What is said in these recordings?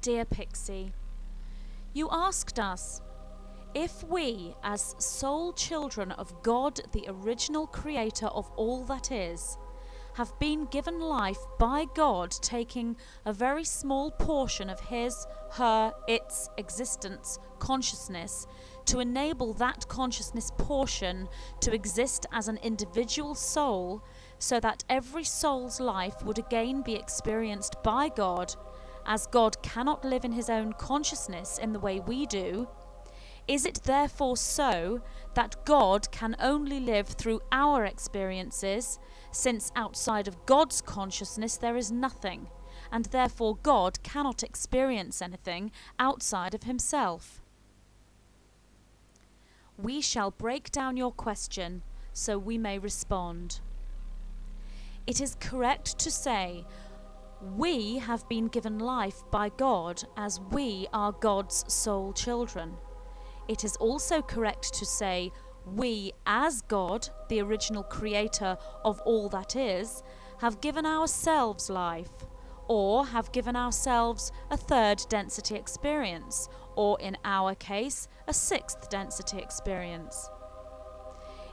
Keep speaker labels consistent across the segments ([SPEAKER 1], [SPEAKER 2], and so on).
[SPEAKER 1] Dear Pixie, you asked us if we, as sole children of God, the original creator of all that is, have been given life by God, taking a very small portion of his, her, its existence, consciousness, to enable that consciousness portion to exist as an individual soul, so that every soul's life would again be experienced by God, as God cannot live in his own consciousness in the way we do. Is it therefore so that God can only live through our experiences, since outside of God's consciousness there is nothing, and therefore God cannot experience anything outside of himself? We shall break down your question so we may respond. It is correct to say we have been given life by God, as we are God's sole children. It is also correct to say we, as God, the original creator of all that is, have given ourselves life, or have given ourselves a third density experience, or in our case, a sixth density experience.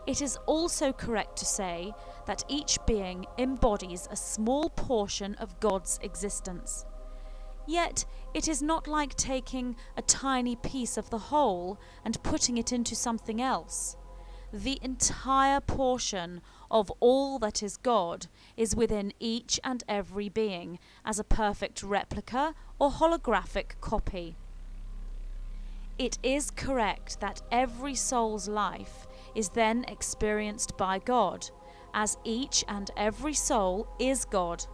[SPEAKER 1] It is also correct to say that each being embodies a small portion of God's existence. Yet it is not like taking a tiny piece of the whole and putting it into something else. The entire portion of all that is God is within each and every being as a perfect replica or holographic copy. It is correct that every soul's life is then experienced by God, as each and every soul is God.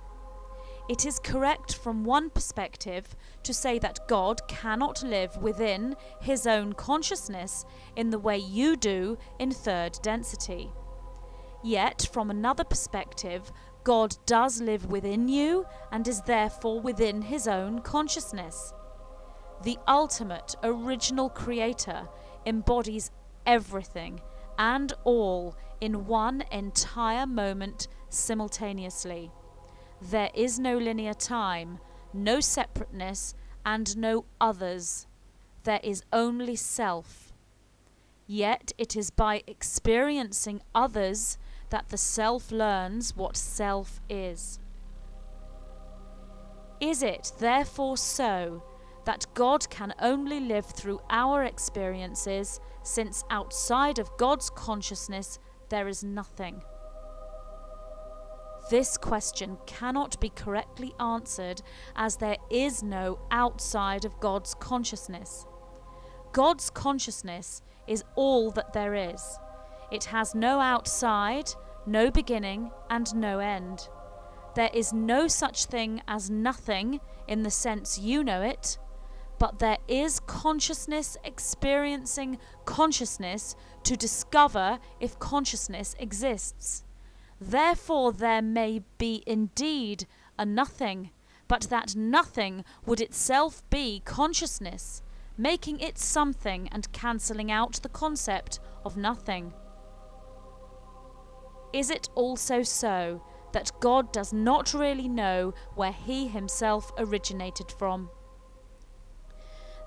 [SPEAKER 1] It is correct from one perspective to say that God cannot live within his own consciousness in the way you do in third density. Yet, from another perspective, God does live within you and is therefore within his own consciousness. The ultimate, original creator embodies everything and all in one entire moment simultaneously. There is no linear time, no separateness, and no others. There is only self. Yet it is by experiencing others that the self learns what self is. Is it therefore so that God can only live through our experiences, since outside of God's consciousness there is nothing? This question cannot be correctly answered, as there is no outside of God's consciousness. God's consciousness is all that there is. It has no outside, no beginning, and no end. There is no such thing as nothing in the sense you know it, but there is consciousness experiencing consciousness to discover if consciousness exists. Therefore there may be indeed a nothing, but that nothing would itself be consciousness, making it something and cancelling out the concept of nothing. Is it also so that God does not really know where he himself originated from?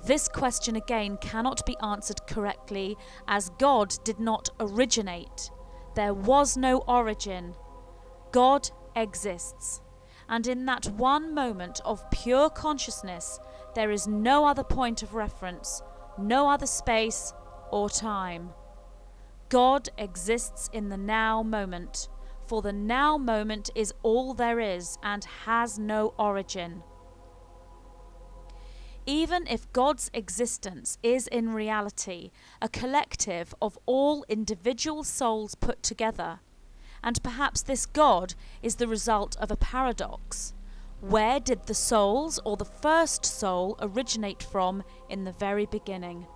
[SPEAKER 1] This question again cannot be answered correctly, as God did not originate. There was no origin. God exists. And in that one moment of pure consciousness, there is no other point of reference, no other space or time. God exists in the now moment, for the now moment is all there is and has no origin. Even if God's existence is in reality a collective of all individual souls put together, and perhaps this God is the result of a paradox, where did the souls or the first soul originate from in the very beginning?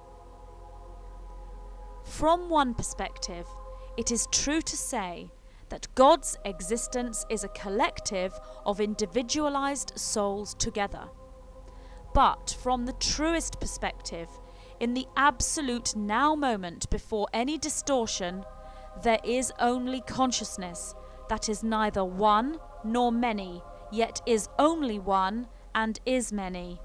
[SPEAKER 1] From one perspective, it is true to say that God's existence is a collective of individualized souls together. But from the truest perspective, in the absolute now moment before any distortion, there is only consciousness that is neither one nor many, yet is only one and is many.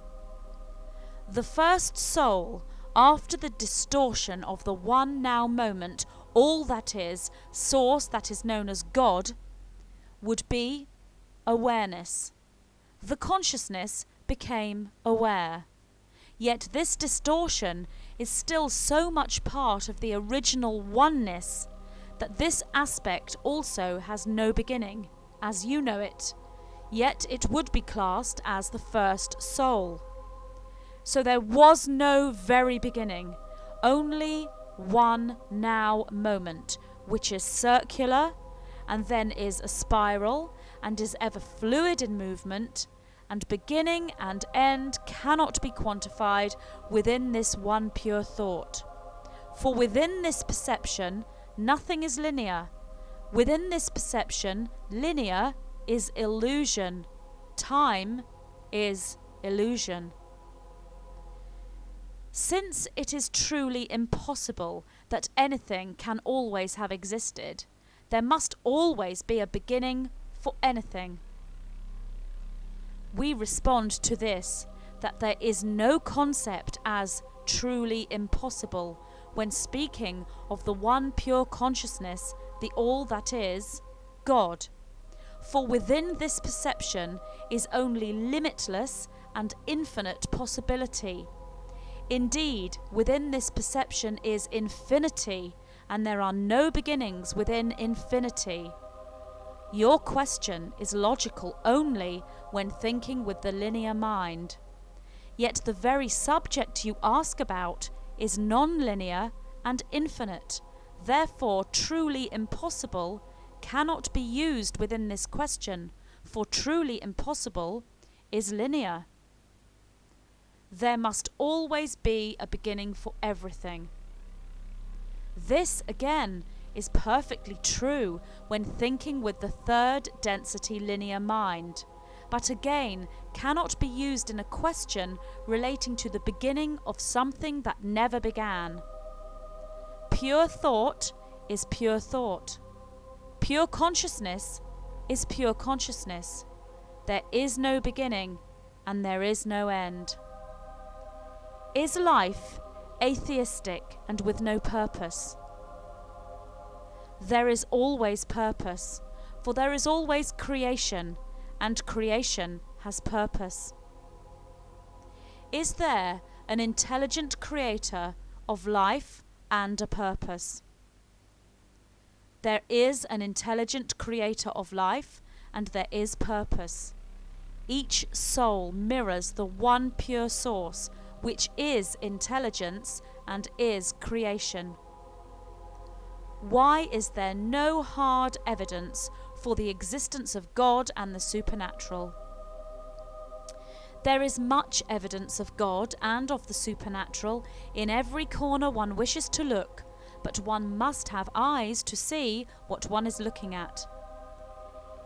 [SPEAKER 1] The first soul, after the distortion of the one now moment, all that is, source that is known as God, would be awareness. The consciousness became aware. Yet this distortion is still so much part of the original oneness that this aspect also has no beginning, as you know it, yet it would be classed as the first soul. So there was no very beginning, only one now moment, which is circular, and then is a spiral, and is ever fluid in movement, and beginning and end cannot be quantified within this one pure thought. For within this perception, nothing is linear. Within this perception, linear is illusion. Time is illusion. Since it is truly impossible that anything can always have existed, there must always be a beginning for anything. We respond to this, that there is no concept as truly impossible when speaking of the one pure consciousness, the all that is, God. For within this perception is only limitless and infinite possibility. Indeed, within this perception is infinity, and there are no beginnings within infinity. Your question is logical only when thinking with the linear mind. Yet the very subject you ask about is non-linear and infinite, therefore truly impossible cannot be used within this question, for truly impossible is linear. There must always be a beginning for everything. This, again, is perfectly true when thinking with the third density linear mind, but again cannot be used in a question relating to the beginning of something that never began. Pure thought is pure thought. Pure consciousness is pure consciousness. There is no beginning and there is no end. Is life atheistic and with no purpose? There is always purpose, for there is always creation, and creation has purpose. Is there an intelligent creator of life and a purpose? There is an intelligent creator of life, and there is purpose. Each soul mirrors the one pure source, which is intelligence and is creation. Why is there no hard evidence for the existence of God and the supernatural? There is much evidence of God and of the supernatural in every corner one wishes to look, but one must have eyes to see what one is looking at.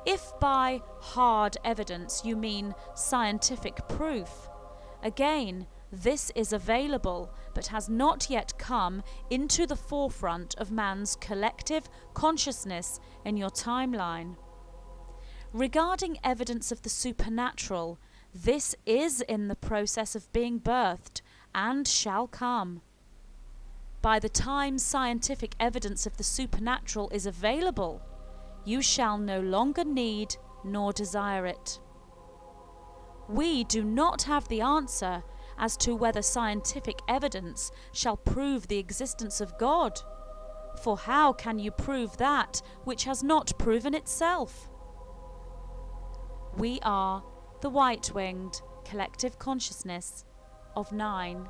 [SPEAKER 1] If by hard evidence you mean scientific proof, again, this is available, but has not yet come into the forefront of man's collective consciousness in your timeline. Regarding evidence of the supernatural, this is in the process of being birthed and shall come. By the time scientific evidence of the supernatural is available, you shall no longer need nor desire it. We do not have the answer as to whether scientific evidence shall prove the existence of God. For how can you prove that which has not proven itself? We are the white-winged collective consciousness of 9.